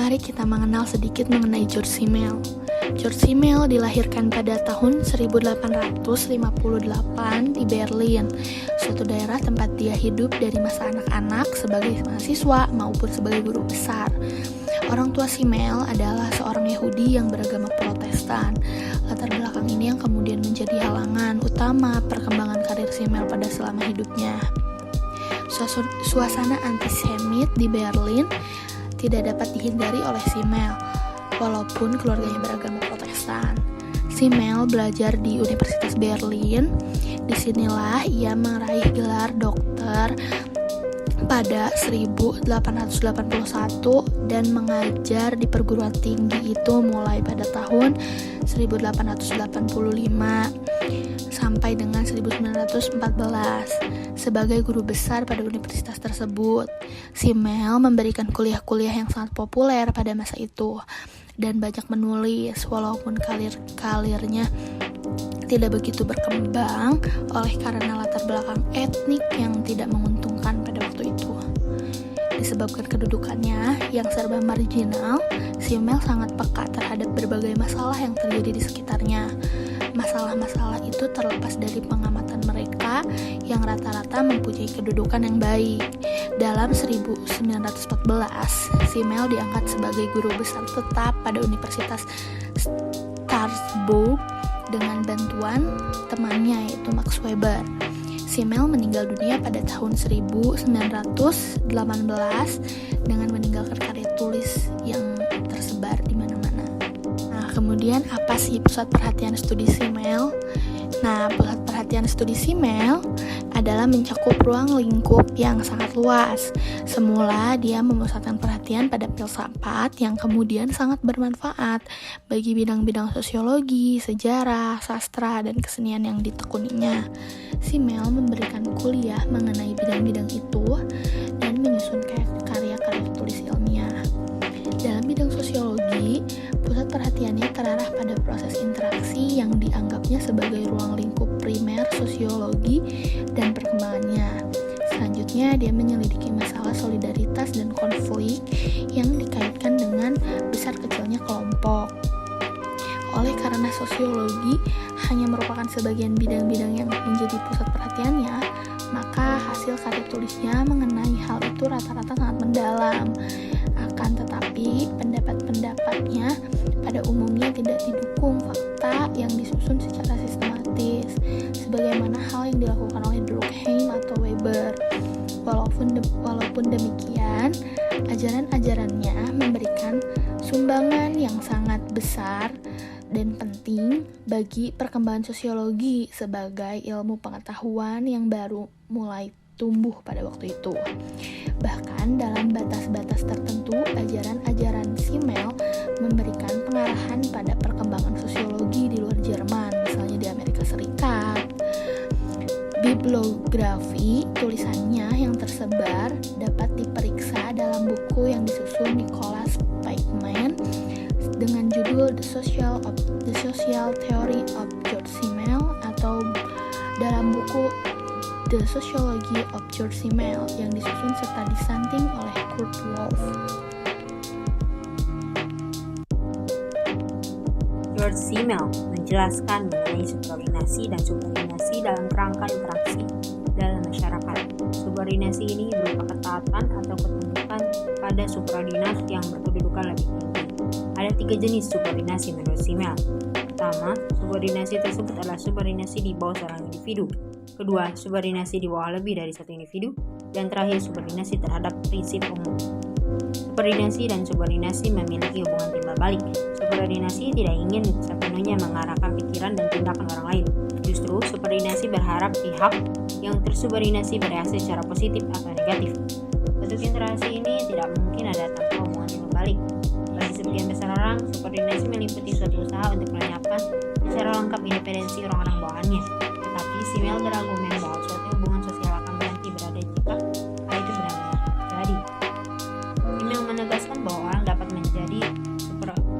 Mari kita mengenal sedikit mengenai George Simmel. George Simmel dilahirkan pada tahun 1858 di Berlin, suatu daerah tempat dia hidup dari masa anak-anak sebagai mahasiswa maupun sebagai guru besar. Orang tua Simmel adalah seorang Yahudi yang beragama Protestan. Latar belakang ini yang kemudian menjadi halangan utama perkembangan karir Simmel pada selama hidupnya. Suasana antisemit di Berlin tidak dapat dihindari oleh Simmel, walaupun keluarganya beragama Protestan. Simmel belajar di Universitas Berlin. Disinilah ia meraih gelar dokter pada 1881 dan mengajar di perguruan tinggi itu mulai pada tahun 1885 sampai dengan 1914 sebagai guru besar pada universitas tersebut. Simmel memberikan kuliah-kuliah yang sangat populer pada masa itu dan banyak menulis, walaupun karirnya tidak begitu berkembang oleh karena latar belakang etnik yang tidak menguntungkan pada waktu itu. Disebabkan kedudukannya yang serba marginal, Simmel sangat peka terhadap berbagai masalah yang terjadi di sekitarnya. Masalah-masalah itu terlepas dari pengamatan mereka yang rata-rata mempunyai kedudukan yang baik. Dalam 1914, Simmel diangkat sebagai guru besar tetap pada Universitas Strasbourg dengan bantuan temannya yaitu Max Weber. Simmel meninggal dunia pada tahun 1918 dengan meninggalkan karya tulis yang tersebar di mana-mana. Nah, kemudian apa sih pusat perhatian studi Simmel? Nah, pusat perhatian studi Simmel adalah mencakup ruang lingkup yang sangat luas. Semula dia memusatkan perhatian pada filsafat yang kemudian sangat bermanfaat bagi bidang-bidang sosiologi, sejarah, sastra, dan kesenian yang ditekuninya. Simmel memberikan kuliah mengenai bidang-bidang itu dan menyusun karya-karya tulis ilmiah. Dalam bidang sosiologi, pusat perhatiannya terarah pada proses interaksi yang dianggapnya sebagai ruang lingkup primer sosiologi dan perkembangannya. Selanjutnya, dia menyelidiki masalah solidaritas dan konflik yang dikaitkan dengan besar kecilnya kelompok. Oleh karena sosiologi hanya merupakan sebagian bidang-bidang yang menjadi pusat perhatiannya, maka hasil karya tulisnya mengenai hal itu rata-rata sangat mendalam. Akan tetapi, pendapat-pendapatnya pada umumnya tidak didukung fakta yang disusun secara sistematis, sebagaimana hal yang dilakukan oleh Durkheim atau Weber. Walaupun demikian, ajaran-ajarannya memberikan sumbangan yang sangat besar dan penting bagi perkembangan sosiologi sebagai ilmu pengetahuan yang baru mulai tumbuh pada waktu itu. Bahkan dalam batas-batas tertentu, ajaran-ajaran Simmel memberikan pengarahan pada perkembangan sosiologi di luar Jerman, misalnya di Amerika Serikat. Bibliografi tulisannya yang tersebar dapat diperiksa dalam buku yang disusun Nicholas Pikeman dengan judul The Social Theory of George Simmel atau dalam buku The Sociology of George Simmel yang disusun serta disanting oleh Kurt Wolff. George Simmel menjelaskan mengenai subordinasi dan subordinasi dalam kerangka interaksi dalam masyarakat. Subordinasi ini berupa ketaatan atau ketundukan pada subordinat yang berkedudukan lebih tinggi. Ada 3 jenis subordinasi menurut Simmel. Pertama, subordinasi tersebut adalah subordinasi di bawah seorang individu. Kedua, subordinasi di bawah lebih dari satu individu. Dan terakhir, subordinasi terhadap prinsip umum. Subordinasi dan subordinasi memiliki hubungan timbal balik. Subordinasi tidak ingin sepenuhnya mengarahkan pikiran dan tindakan orang lain. Justru, subordinasi berharap pihak yang tersubordinasi bereaksi secara positif atau negatif. Bentuk interaksi ini tidak mungkin ada tanpa hubungan timbal balik. Bagi sebagian besar orang, subordinasi meliputi suatu usaha untuk melenyapkan secara lengkap independensi orang-orang bawahannya. Tetapi Simmel berargumen bahwa suatu hubungan sosial akan berhenti berada jika hal itu benar-benar terjadi. Simmel menegaskan bahwa orang dapat menjadi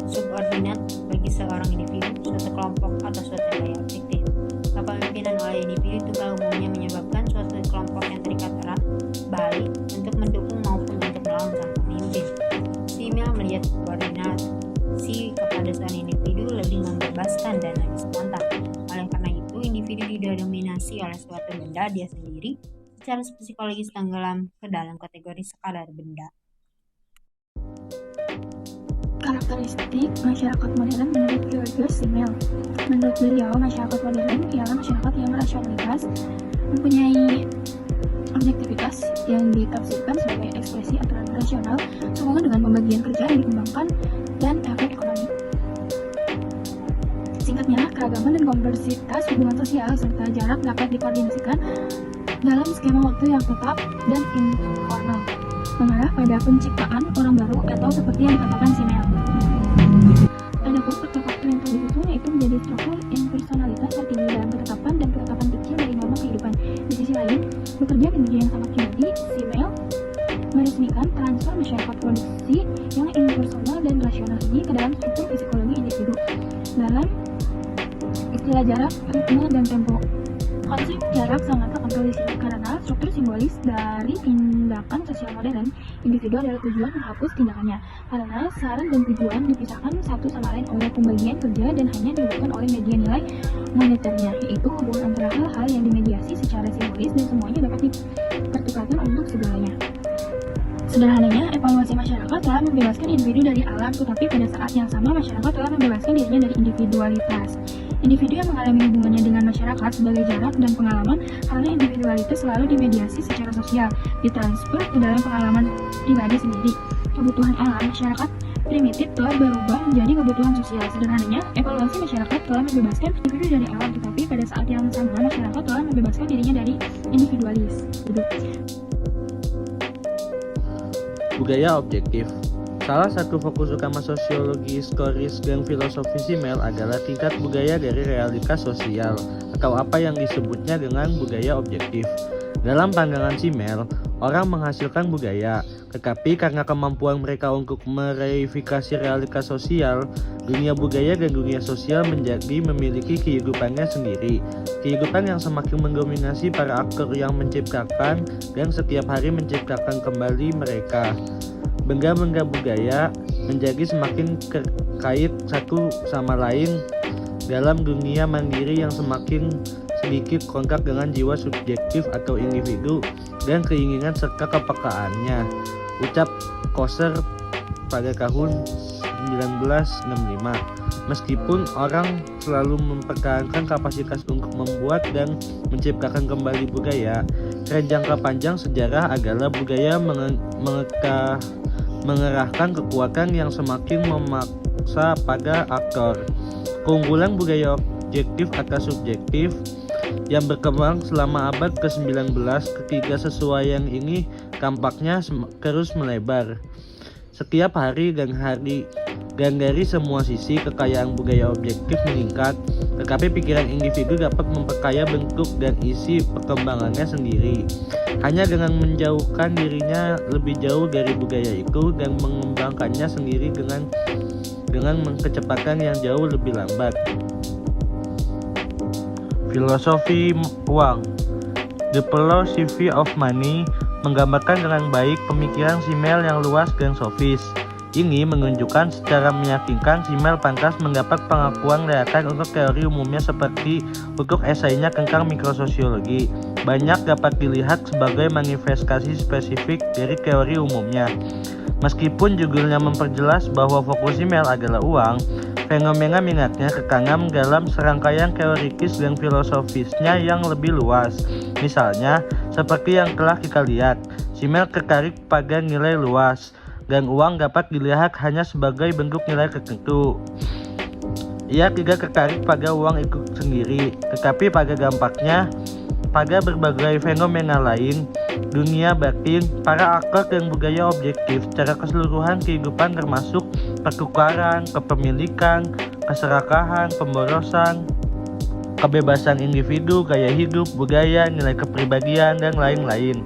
subordinat bagi seorang individu, suatu kelompok, atau suatu wilayah objektif. Kepemimpinan oleh individu tunggal umumnya menyebabkan suatu kelompok yang terikat erat baik untuk mendukung maupun untuk melawan sang pemimpin. Simmel melihat membebaskan dan lebih spontan. Oleh karena itu, individu didominasi oleh suatu benda dia sendiri secara psikologis tenggelam ke dalam kategori sekadar benda. Karakteristik masyarakat modern menurut George Simmel. Menurut beliau, masyarakat modern ialah masyarakat yang rasionalitas, mempunyai objektivitas yang ditafsirkan sebagai ekspresi aturan rasional sehubungan dengan pembagian kerja yang dikembangkan dan efek ekonomi. Singkatnya, keragaman dan kompleksitas hubungan sosial serta jarak dapat dikoordinasikan dalam skema waktu yang tetap dan informal, mengarah pada penciptaan orang baru atau seperti yang dikatakan Simmel. Adapun faktor-faktor yang tadi itu yaitu menjadi struktur impersonalitas tertinggi dalam ketetapan dan ketetapan kecil dari norma kehidupan. Di sisi lain, bekerja dengan yang sama pribadi, Simmel meresmikan transfer masyarakat produksi yang impersonal dan rasional ini ke dalam struktur psikologi individu dalam istilah jarak, ritme, dan tempo. Konsep jarak sangatlah kental di sini karena struktur simbolis dari tindakan sosial modern individu adalah tujuan menghapus tindakannya, karena saran dan tujuan dipisahkan satu sama lain oleh pembagian kerja dan hanya dihubungkan oleh media nilai moneternya, yaitu hubungan antara hal-hal yang dimediasi secara simbolis dan semuanya dapat dipertukarkan untuk segalanya. Sederhananya, evaluasi masyarakat telah membebaskan individu dari alam, tetapi pada saat yang sama masyarakat telah membebaskan dirinya dari individualitas. Individu yang mengalami hubungannya dengan masyarakat sebagai jarak dan pengalaman karena individualitas selalu dimediasi secara sosial, ditransfer ke dalam pengalaman pribadi sendiri. Kebutuhan alam masyarakat primitif telah berubah menjadi kebutuhan sosial. Sederhananya, evaluasi masyarakat telah membebaskan individu dari alam, tetapi pada saat yang sama masyarakat telah membebaskan dirinya dari individualis. Budaya objektif. Salah satu fokus utama sosiologi, historis, dan filosofi Simmel adalah tingkat budaya dari realitas sosial, atau apa yang disebutnya dengan budaya objektif. Dalam pandangan Simmel, orang menghasilkan budaya, tetapi karena kemampuan mereka untuk mereifikasi realitas sosial, dunia budaya dan dunia sosial menjadi memiliki kehidupannya sendiri. Kehidupan yang semakin mendominasi para aktor yang menciptakan dan setiap hari menciptakan kembali mereka. Benda-benda budaya menjadi semakin terkait satu sama lain dalam dunia mandiri yang semakin sedikit kontak dengan jiwa subjektif atau individu dan keinginan serta kepekaannya. Ucap Koser pada tahun 1965. Meskipun orang selalu mempertahankan kapasitas untuk membuat dan menciptakan kembali budaya, tren jangka panjang sejarah adalah budaya mengerahkan kekuatan yang semakin memaksa pada aktor. Keunggulan budaya objektif atas subjektif yang berkembang selama abad ke-19, ketiga sesuaian ini tampaknya terus melebar. Setiap hari dan dari semua sisi kekayaan budaya objektif meningkat, tetapi pikiran individu dapat memperkaya bentuk dan isi perkembangannya sendiri. Hanya dengan menjauhkan dirinya lebih jauh dari budaya itu dan mengembangkannya sendiri dengan kecepatan yang jauh lebih lambat. Filosofi uang. The Philosophy of Money menggambarkan dengan baik pemikiran Simmel yang luas dan sofis. Ini menunjukkan secara meyakinkan Simmel pantas mendapat pengakuan layakan untuk teori umumnya seperti untuk esainya tentang mikrososiologi. Banyak dapat dilihat sebagai manifestasi spesifik dari teori umumnya. Meskipun judulnya memperjelas bahwa fokus Simmel adalah uang, fenomena minatnya kekanam dalam serangkaian teoritis dan filosofisnya yang lebih luas. Misalnya, seperti yang telah kita lihat, Simmel tertarik pada nilai luas, dan uang dapat dilihat hanya sebagai bentuk nilai tertentu. Ia tidak tertarik pada uang itu sendiri, tetapi pada dampaknya pada berbagai fenomena lain, dunia batin, para aktor dan budaya objektif secara keseluruhan kehidupan termasuk pertukaran, kepemilikan, keserakahan, pemborosan, kebebasan individu, gaya hidup, budaya, nilai kepribadian, dan lain-lain.